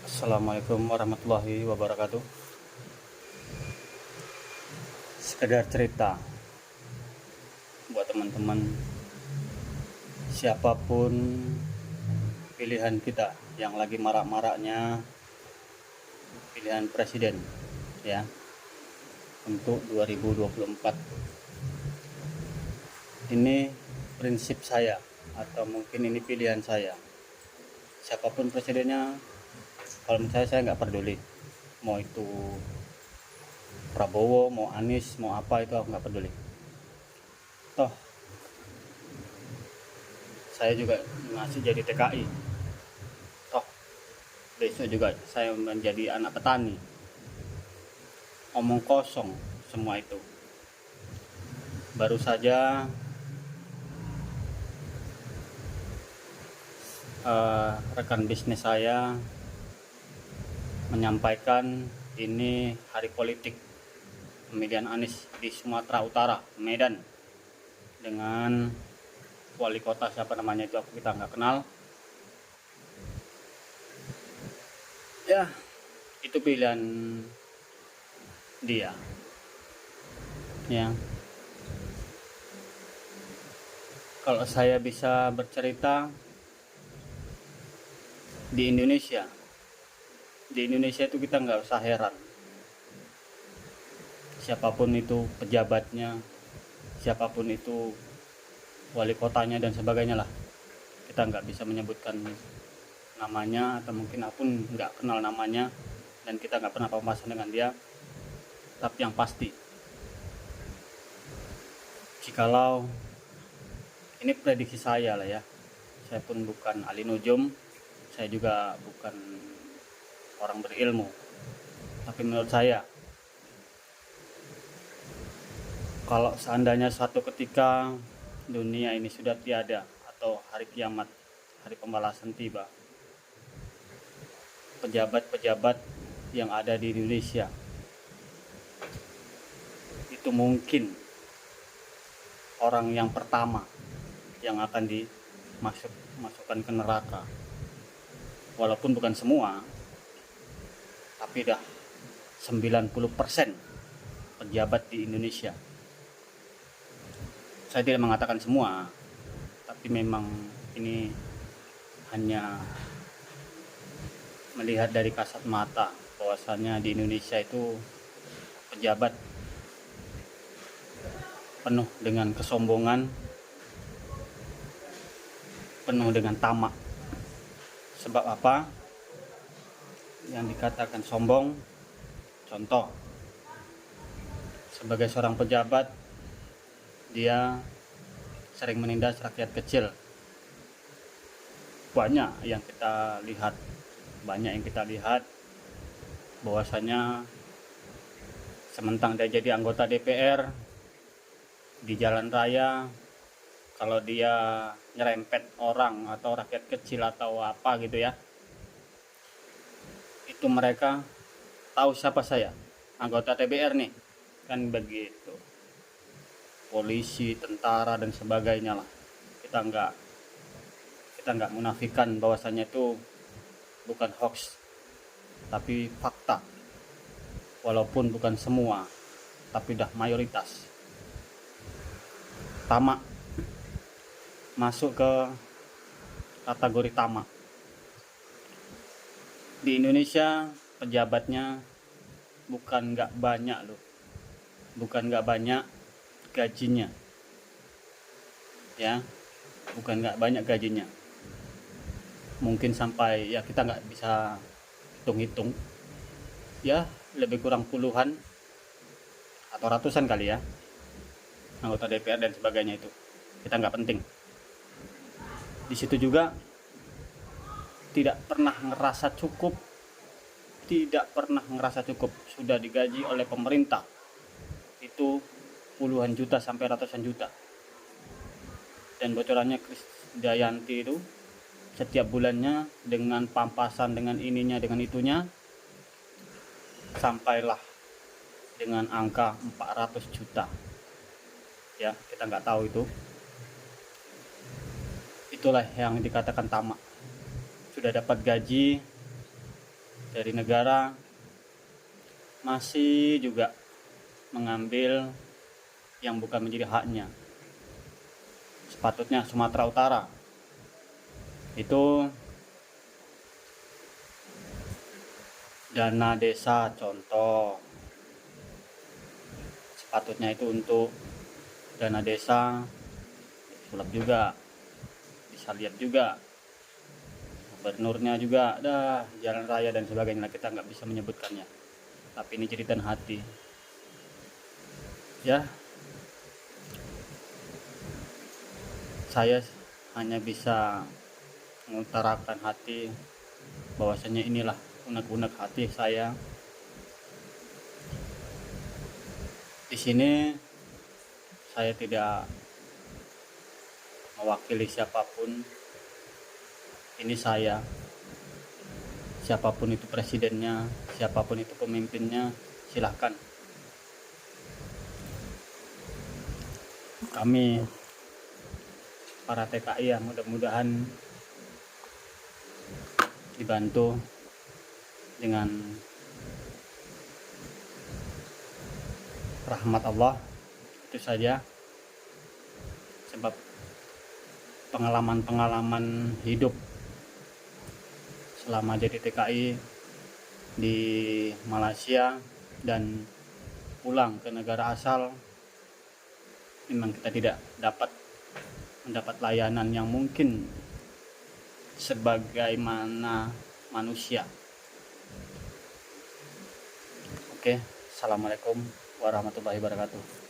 Assalamualaikum warahmatullahi wabarakatuh. Sekedar cerita buat teman-teman, siapapun pilihan kita yang lagi marak-maraknya pilihan presiden ya untuk 2024. Ini prinsip saya atau mungkin ini pilihan saya. Siapapun presidennya, kalau menurut saya nggak peduli. Mau itu Prabowo, mau Anies, mau apa itu aku nggak peduli. Toh saya juga masih jadi TKI. Toh besok juga saya menjadi anak petani. Omong kosong semua itu. Baru saja rekan bisnis saya menyampaikan ini hari politik pemilihan Anies di Sumatera Utara, Medan, dengan wali kota siapa namanya itu kita nggak kenal. Ya, itu pilihan dia. Ya, kalau saya bisa bercerita di Indonesia itu kita nggak usah heran. Siapapun itu pejabatnya, siapapun itu wali kotanya dan sebagainya lah, kita nggak bisa menyebutkan namanya atau mungkin aku nggak kenal namanya dan kita nggak pernah pembahasan dengan dia. Tapi yang pasti, jikalau ini prediksi saya lah ya, saya pun bukan ahli nujum, saya juga bukan orang berilmu, tapi menurut saya kalau seandainya suatu ketika dunia ini sudah tiada atau hari kiamat, hari pembalasan tiba, pejabat-pejabat yang ada di Indonesia itu mungkin orang yang pertama yang akan dimasukkan ke neraka. Walaupun bukan semua, tapi dah 90% pejabat di Indonesia. Saya tidak mengatakan semua, tapi memang ini hanya melihat dari kasat mata bahwasannya di Indonesia itu pejabat penuh dengan kesombongan, penuh dengan tamak. Sebab apa? Yang dikatakan sombong, contoh, sebagai seorang pejabat, dia sering menindas rakyat kecil. Banyak yang kita lihat bahwasanya sementang dia jadi anggota DPR di jalan raya, kalau dia nyerempet orang atau rakyat kecil atau apa gitu ya, itu mereka tahu siapa saya, anggota DPR nih, kan begitu. Polisi, tentara dan sebagainya lah. Kita nggak munafikan bahwasanya itu bukan hoax, tapi fakta. Walaupun bukan semua, tapi dah mayoritas. Tamak masuk ke kategori tamak. Di Indonesia pejabatnya bukan nggak banyak loh, bukan nggak banyak gajinya, ya, bukan nggak banyak gajinya. Mungkin sampai ya kita nggak bisa hitung-hitung, ya lebih kurang puluhan atau ratusan kali ya anggota DPR dan sebagainya itu. Kita nggak penting. Di situ juga tidak pernah ngerasa cukup, sudah digaji oleh pemerintah itu puluhan juta sampai ratusan juta. Dan bocorannya Krisdayanti itu setiap bulannya dengan pampasan, dengan ininya, dengan itunya, sampailah dengan angka 400 juta. Ya, kita nggak tahu itu. Itulah yang dikatakan tamak. Sudah dapat gaji dari negara masih juga mengambil yang bukan menjadi haknya. Sepatutnya Sumatera Utara itu dana desa contoh, sepatutnya itu untuk dana desa sulap juga, bisa lihat juga gubernurnya juga, dah jalan raya dan sebagainya, kita nggak bisa menyebutkannya, tapi ini jeritan hati ya. Saya hanya bisa mengutarakan hati bahwasanya inilah unek-unek hati saya. Di sini saya tidak mewakili siapapun, ini saya. Siapapun itu presidennya, siapapun itu pemimpinnya, silahkan. Kami para TKI ya mudah-mudahan dibantu dengan rahmat Allah, itu saja. Sebab pengalaman-pengalaman hidup selama jadi TKI di Malaysia dan pulang ke negara asal, memang kita tidak dapat mendapat layanan yang mungkin sebagaimana manusia. Oke, assalamualaikum warahmatullahi wabarakatuh.